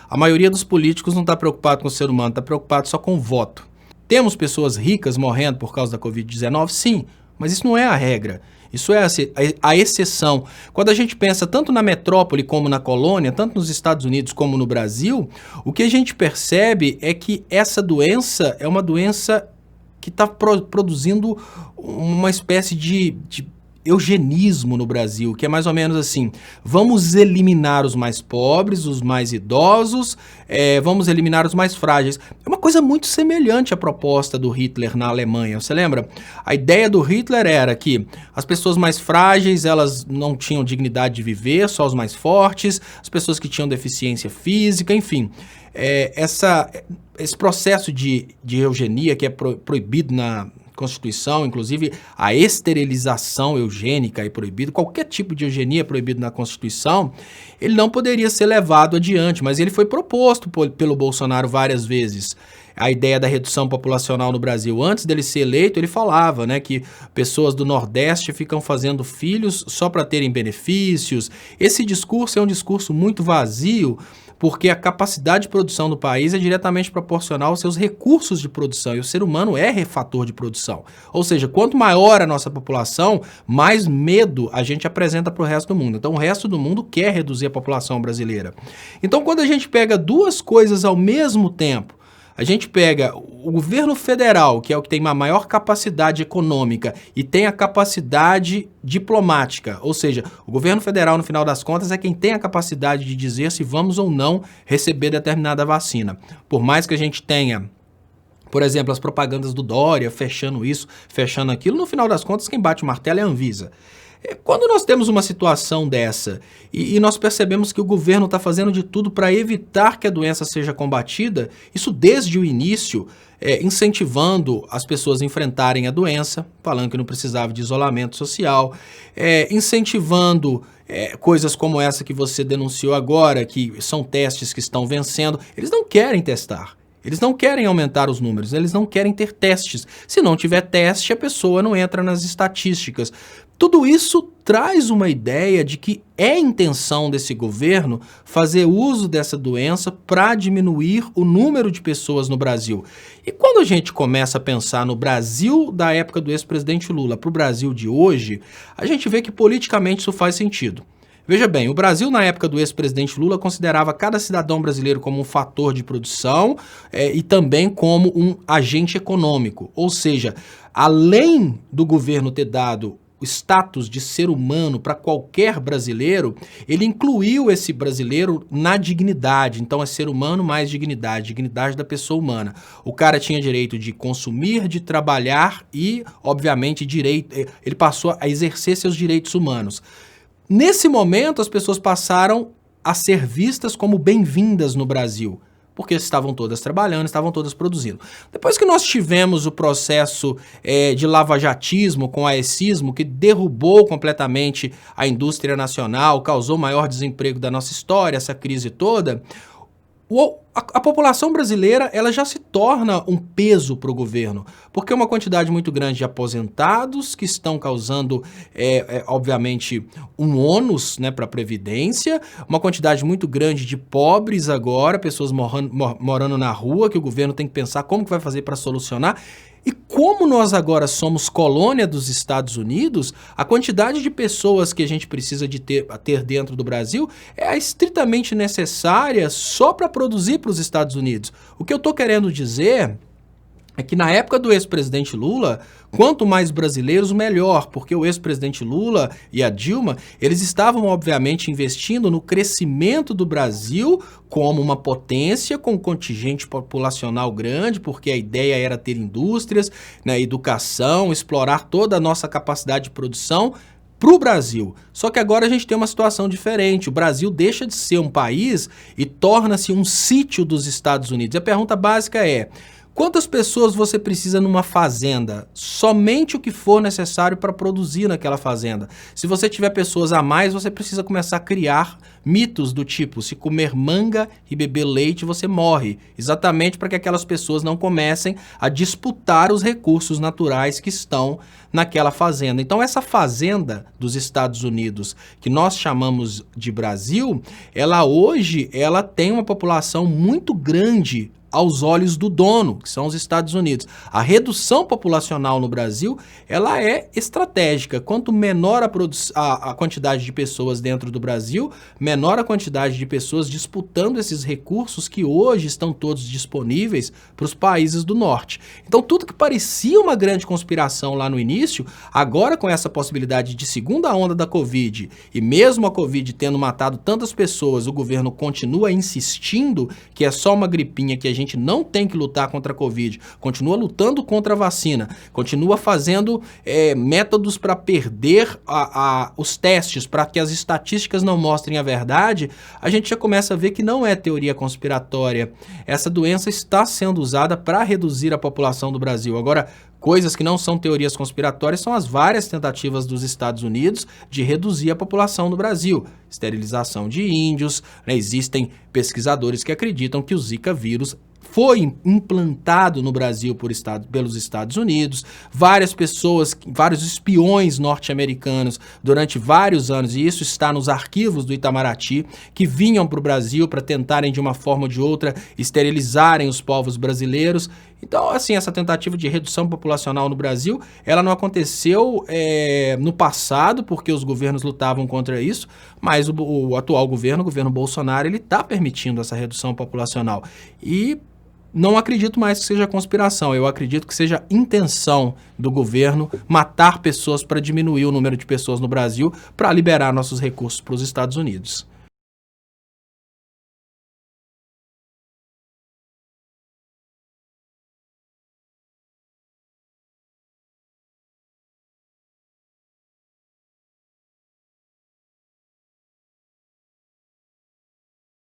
A maioria dos políticos não está preocupado com o ser humano, está preocupado só com o voto. Temos pessoas ricas morrendo por causa da Covid-19? Sim, mas isso não é a regra. Isso é a exceção. Quando a gente pensa tanto na metrópole como na colônia, tanto nos Estados Unidos como no Brasil, o que a gente percebe é que essa doença é uma doença que está produzindo uma espécie de eugenismo no Brasil, que é mais ou menos assim: vamos eliminar os mais pobres, os mais idosos, vamos eliminar os mais frágeis. É uma coisa muito semelhante à proposta do Hitler na Alemanha. Você lembra? A ideia do Hitler era que as pessoas mais frágeis, elas não tinham dignidade de viver, só os mais fortes, as pessoas que tinham deficiência física, enfim. Esse processo de eugenia que é proibido na Constituição, inclusive a esterilização eugênica é proibido, qualquer tipo de eugenia é proibido na Constituição, ele não poderia ser levado adiante, mas ele foi proposto pelo Bolsonaro várias vezes. A ideia da redução populacional no Brasil, antes dele ser eleito, ele falava, né, que pessoas do Nordeste ficam fazendo filhos só para terem benefícios. Esse discurso é um discurso muito vazio, porque a capacidade de produção do país é diretamente proporcional aos seus recursos de produção, e o ser humano é fator de produção. Ou seja, quanto maior a nossa população, mais medo a gente apresenta para o resto do mundo. Então, o resto do mundo quer reduzir a população brasileira. Então, quando a gente pega duas coisas ao mesmo tempo, a gente pega o governo federal, que é o que tem uma maior capacidade econômica e tem a capacidade diplomática, ou seja, o governo federal, no final das contas, é quem tem a capacidade de dizer se vamos ou não receber determinada vacina. Por mais que a gente tenha, por exemplo, as propagandas do Dória, fechando isso, fechando aquilo, no final das contas, quem bate o martelo é a Anvisa. Quando nós temos uma situação dessa e nós percebemos que o governo está fazendo de tudo para evitar que a doença seja combatida, isso desde o início, incentivando as pessoas a enfrentarem a doença, falando que não precisava de isolamento social, incentivando coisas como essa que você denunciou agora, que são testes que estão vencendo. Eles não querem testar. Eles não querem aumentar os números, eles não querem ter testes. Se não tiver teste, a pessoa não entra nas estatísticas. Tudo isso traz uma ideia de que é intenção desse governo fazer uso dessa doença para diminuir o número de pessoas no Brasil. E quando a gente começa a pensar no Brasil da época do ex-presidente Lula para o Brasil de hoje, a gente vê que politicamente isso faz sentido. Veja bem, o Brasil, na época do ex-presidente Lula, considerava cada cidadão brasileiro como um fator de produção e também como um agente econômico. Ou seja, além do governo ter dado o status de ser humano para qualquer brasileiro, ele incluiu esse brasileiro na dignidade. Então é ser humano mais dignidade, dignidade da pessoa humana. O cara tinha direito de consumir, de trabalhar e, obviamente, ele passou a exercer seus direitos humanos. Nesse momento, as pessoas passaram a ser vistas como bem-vindas no Brasil, porque estavam todas trabalhando, estavam todas produzindo. Depois que nós tivemos o processo de lavajatismo com o aecismo, que derrubou completamente a indústria nacional, causou o maior desemprego da nossa história, essa crise toda, a população brasileira ela já se torna um peso para o governo, porque é uma quantidade muito grande de aposentados que estão causando, obviamente, um ônus, né, para a Previdência, uma quantidade muito grande de pobres agora, pessoas morando na rua, que o governo tem que pensar como que vai fazer para solucionar. E como nós agora somos colônia dos Estados Unidos, a quantidade de pessoas que a gente precisa de ter dentro do Brasil é estritamente necessária só para produzir para os Estados Unidos. O que eu estou querendo dizer é que na época do ex-presidente Lula, quanto mais brasileiros, melhor, porque o ex-presidente Lula e a Dilma, eles estavam, obviamente, investindo no crescimento do Brasil como uma potência com um contingente populacional grande, porque a ideia era ter indústrias, né, educação, explorar toda a nossa capacidade de produção para o Brasil. Só que agora a gente tem uma situação diferente. O Brasil deixa de ser um país e torna-se um sítio dos Estados Unidos. A pergunta básica é: Quantas pessoas você precisa numa fazenda? Somente o que for necessário para produzir naquela fazenda. Se você tiver pessoas a mais, você precisa começar a criar mitos do tipo, se comer manga e beber leite, você morre. Exatamente para que aquelas pessoas não comecem a disputar os recursos naturais que estão naquela fazenda. Então essa fazenda dos Estados Unidos, que nós chamamos de Brasil, ela hoje tem uma população muito grande aos olhos do dono, que são os Estados Unidos. A redução populacional no Brasil, ela é estratégica. Quanto menor a quantidade de pessoas dentro do Brasil, menor a quantidade de pessoas disputando esses recursos que hoje estão todos disponíveis para os países do norte. Então, tudo que parecia uma grande conspiração lá no início, agora com essa possibilidade de segunda onda da Covid, e mesmo a Covid tendo matado tantas pessoas, o governo continua insistindo que é só uma gripinha, que a gente não tem que lutar contra a Covid, continua lutando contra a vacina, continua fazendo métodos para perder os testes, para que as estatísticas não mostrem a verdade, a gente já começa a ver que não é teoria conspiratória. Essa doença está sendo usada para reduzir a população do Brasil. Agora, coisas que não são teorias conspiratórias são as várias tentativas dos Estados Unidos de reduzir a população do Brasil. Esterilização de índios, né? Existem pesquisadores que acreditam que o Zika vírus foi implantado no Brasil pelos Estados Unidos, várias pessoas, vários espiões norte-americanos durante vários anos, e isso está nos arquivos do Itamaraty, que vinham para o Brasil para tentarem de uma forma ou de outra esterilizarem os povos brasileiros. Então, assim, essa tentativa de redução populacional no Brasil, ela não aconteceu no passado, porque os governos lutavam contra isso, mas o atual governo, o governo Bolsonaro, ele está permitindo essa redução populacional. E não acredito mais que seja conspiração, eu acredito que seja intenção do governo matar pessoas para diminuir o número de pessoas no Brasil, para liberar nossos recursos para os Estados Unidos.